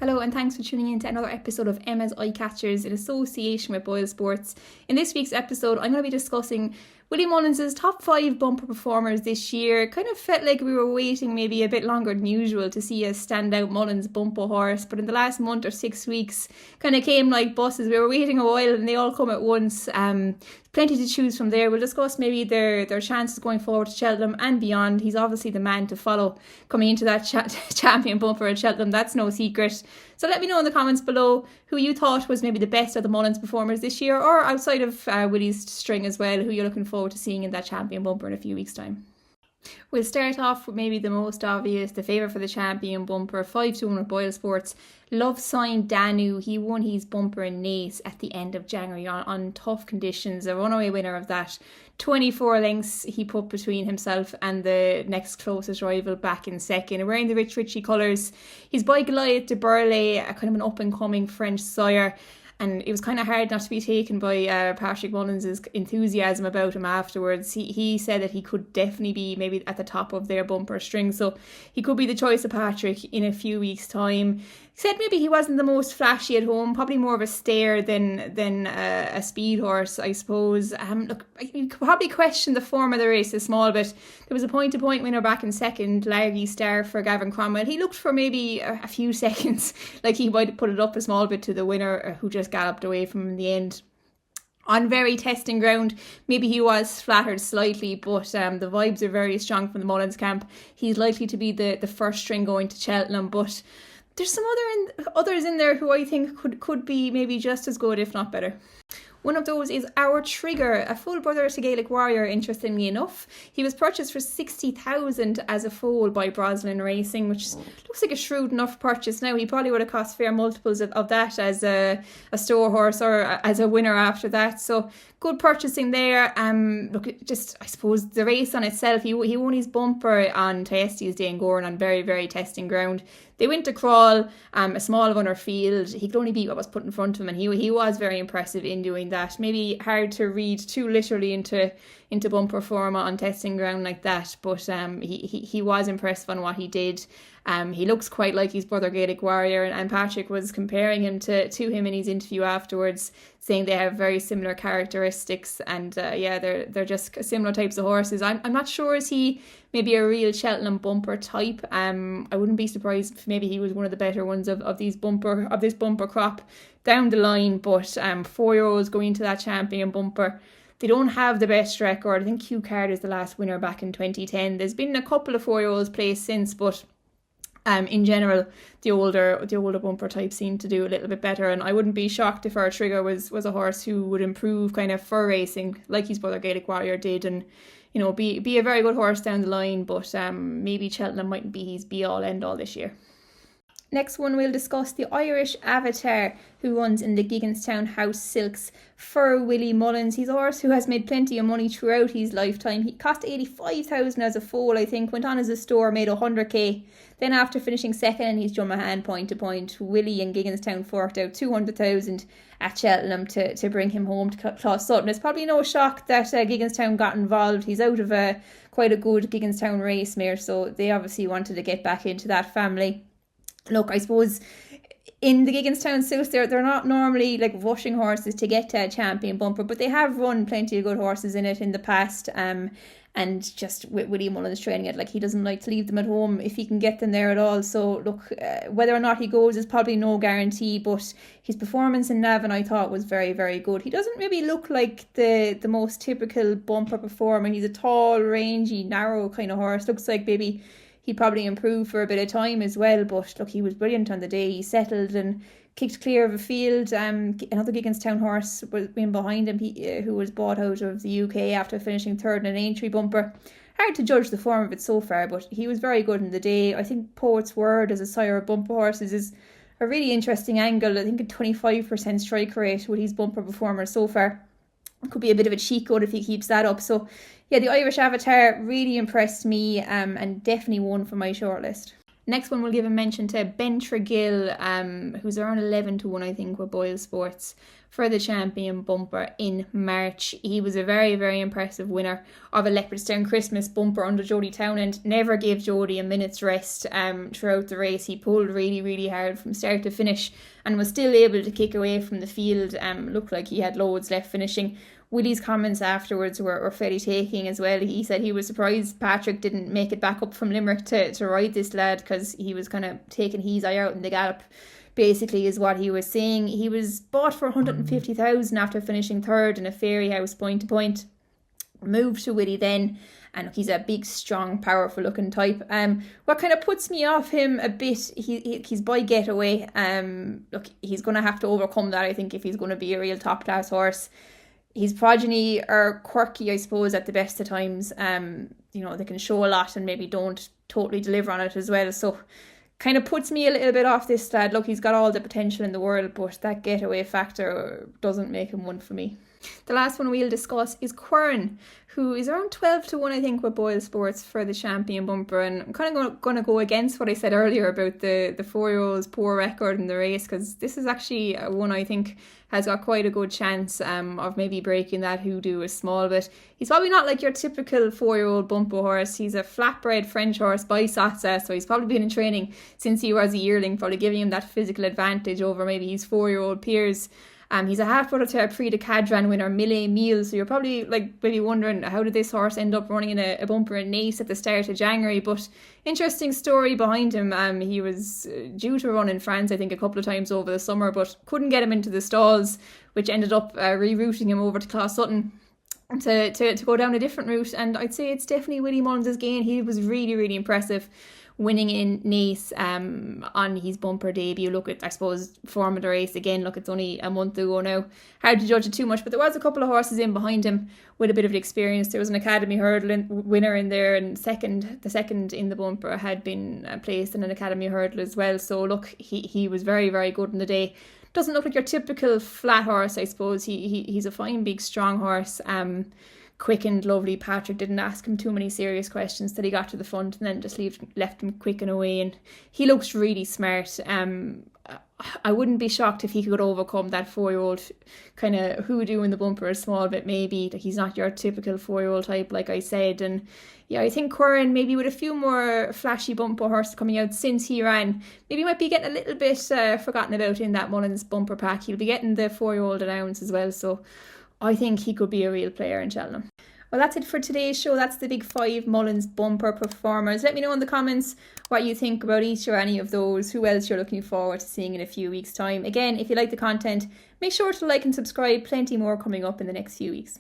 Hello and thanks for tuning in to another episode of Emma's Eyecatchers in association with Boyle Sports. In this week's episode, I'm going to be discussing Willie Mullins' top 5 bumper performers this year. Kind of felt like we were waiting maybe a bit longer than usual to see a standout Mullins bumper horse, but in the last month or 6 weeks kind of came like buses. We were waiting a while and they all come at once. Plenty to choose from there. We'll discuss maybe their chances going forward to Cheltenham and beyond. He's obviously the man to follow coming into that champion bumper at Cheltenham. That's no secret. So let me know in the comments below who you thought was maybe the best of the Mullins performers this year, or outside of Willie's string as well, who you're looking forward to seeing in that champion bumper in a few weeks' time. We'll start off with maybe the most obvious, the favourite for the champion bumper, 5-1 with Boyle Sports. Love Sign Danu, he won his bumper in Naas at the end of January on tough conditions. A runaway winner of that. 24 lengths he put between himself and the next closest rival back in second. Wearing the Rich Richie colours. He's by Goliath de Burley, a kind of an up-and-coming French sire. And it was kind of hard not to be taken by Patrick Mullins' enthusiasm about him afterwards. He said that he could definitely be maybe at the top of their bumper string. So he could be the choice of Patrick in a few weeks' time. He said maybe he wasn't the most flashy at home, probably more of a stare than a speed horse, I suppose. Look, you could probably question the form of the race a small bit. There was a point-to-point winner back in second, Largy Star for Gavin Cromwell. He looked for maybe a few seconds like he might have put it up a small bit to the winner who just galloped away from him in the end. On very testing ground, maybe he was flattered slightly, but the vibes are very strong from the Mullins camp. He's likely to be the first string going to Cheltenham, but there's some others in there who I think could be maybe just as good, if not better. One of those is Our Trigger, a full brother to Gaelic Warrior, interestingly enough. He was purchased for 60,000 as a foal by Broslin Racing, which looks like a shrewd enough purchase now. He probably would have cost fair multiples of that as a store horse or as a winner after that. So good purchasing there. Look, just I suppose the race on itself, he won his bumper on T&Cs Day in Quiryn on very, very testing ground. They went to crawl, a small runner field. He could only beat what was put in front of him, and he was very impressive in doing that. Maybe hard to read too literally into bumper form on testing ground like that, but he was impressive on what he did. He looks quite like his brother Gaelic Warrior, and Patrick was comparing him to him in his interview afterwards, saying they have very similar characteristics, and they're just similar types of horses. I'm not sure, is he maybe a real Cheltenham bumper type? I wouldn't be surprised if maybe he was one of the better ones of this bumper crop down the line, but 4-year-olds going into that champion bumper, they don't have the best record. I think Q Card is the last winner back in 2010. There's been a couple of 4-year-olds placed since, but in general, the older bumper types seem to do a little bit better, and I wouldn't be shocked if Our Trigger was a horse who would improve kind of for racing like his brother Gaelic Warrior did, and be a very good horse down the line, but maybe Cheltenham mightn't be his be-all end-all this year. Next one, we'll discuss the Irish Avatar, who runs in the Gigginstown House Silks for Willie Mullins. He's a horse who has made plenty of money throughout his lifetime. He cost 85,000 as a foal, I think, went on as a store, made 100k. Then after finishing second in his Jumahan point to point, Willie and Gigginstown forked out 200,000 at Cheltenham to bring him home to Clough Sutton. It's probably no shock that Gigginstown got involved. He's out of quite a good Gigginstown race mare, so they obviously wanted to get back into that family. Look, I suppose in the Gigginstown Silks, they're not normally like rushing horses to get to a champion bumper, but they have run plenty of good horses in it in the past. And just with Willie Mullins training it, like he doesn't like to leave them at home if he can get them there at all. So look, whether or not he goes is probably no guarantee, but his performance in Navan I thought was very, very good. He doesn't maybe look like the most typical bumper performer. He's a tall, rangy, narrow kind of horse. Looks like maybe he'd probably improve for a bit of time as well, but look, he was brilliant on the day. He settled and kicked clear of a field. Another Gigginstown horse was in behind him, who was bought out of the UK after finishing third in an Aintree bumper. Hard to judge the form of it so far, but he was very good in the day. I think Poet's Word as a sire of bumper horses is a really interesting angle. I think a 25% strike rate with his bumper performers so far. It could be a bit of a cheat code if he keeps that up. So yeah, the Irish Avatar really impressed me and definitely won for my shortlist. Next one, we'll give a mention to Bentraghhill, who's around 11-1, I think, with Boyle Sports for the champion bumper in March. He was a very, very impressive winner of a Leopardstown Christmas bumper under Jody Townend. Never gave Jody a minute's rest throughout the race. He pulled really, really hard from start to finish and was still able to kick away from the field. Looked like he had loads left finishing. Willie's comments afterwards were fairly taking as well. He said he was surprised Patrick didn't make it back up from Limerick to ride this lad, because he was kind of taking his eye out in the gallop, basically, is what he was saying. He was bought for 150,000 after finishing third in a Fairy House point to point. Moved to Willie then, and he's a big, strong, powerful looking type. What kind of puts me off him a bit, he's by Getaway. Look, he's going to have to overcome that, I think, if he's going to be a real top class horse. His progeny are quirky, I suppose, at the best of times. They can show a lot and maybe don't totally deliver on it as well. So kind of puts me a little bit off this lad. Look, he's got all the potential in the world, but that Getaway factor doesn't make him one for me. The last one we'll discuss is Quiryn, who is around 12-1, I think, with Boyle Sports for the champion bumper. And I'm kind of going to go against what I said earlier about the 4-year-old's poor record in the race, because this is actually one I think has got quite a good chance of maybe breaking that hoodoo a small bit. He's probably not like your typical 4-year-old bumper horse. He's a flat-bred French horse by Satsa, so he's probably been in training since he was a yearling, probably giving him that physical advantage over maybe his 4-year-old peers. He's a half-brother to a Prix de Cadran winner, Millet Meal, so you're probably maybe wondering, how did this horse end up running in a bumper in Nice at the start of January? But interesting story behind him. He was due to run in France, I think, a couple of times over the summer, but couldn't get him into the stalls, which ended up rerouting him over to Clas Sutton to go down a different route. And I'd say it's definitely Willie Mullins' gain. He was really, really impressive, winning in Nice on his bumper debut. Look at, I suppose, form of the race again. Look, it's only a month ago now. Hard to judge it too much, but there was a couple of horses in behind him with a bit of experience. There was an Academy Hurdle winner in there, and the second in the bumper had been placed in an Academy Hurdle as well. So look, he was very, very good in the day. Doesn't look like your typical flat horse, I suppose. He's a fine, big, strong horse. Quick and lovely. Patrick didn't ask him too many serious questions till he got to the front, and then just left him quick and away, and he looks really smart. I wouldn't be shocked if he could overcome that 4-year-old kind of hoodoo in the bumper a small bit, maybe. He's not your typical 4-year-old type, like I said. And yeah, I think Quiryn, maybe with a few more flashy bumper horses coming out since he ran, maybe might be getting a little bit forgotten about in that Mullins bumper pack. He'll be getting the 4-year-old allowance as well, so I think he could be a real player in Cheltenham. Well, that's it for today's show. That's the big 5 Mullins bumper performers. Let me know in the comments what you think about each or any of those, who else you're looking forward to seeing in a few weeks' time. Again, if you like the content, make sure to like and subscribe. Plenty more coming up in the next few weeks.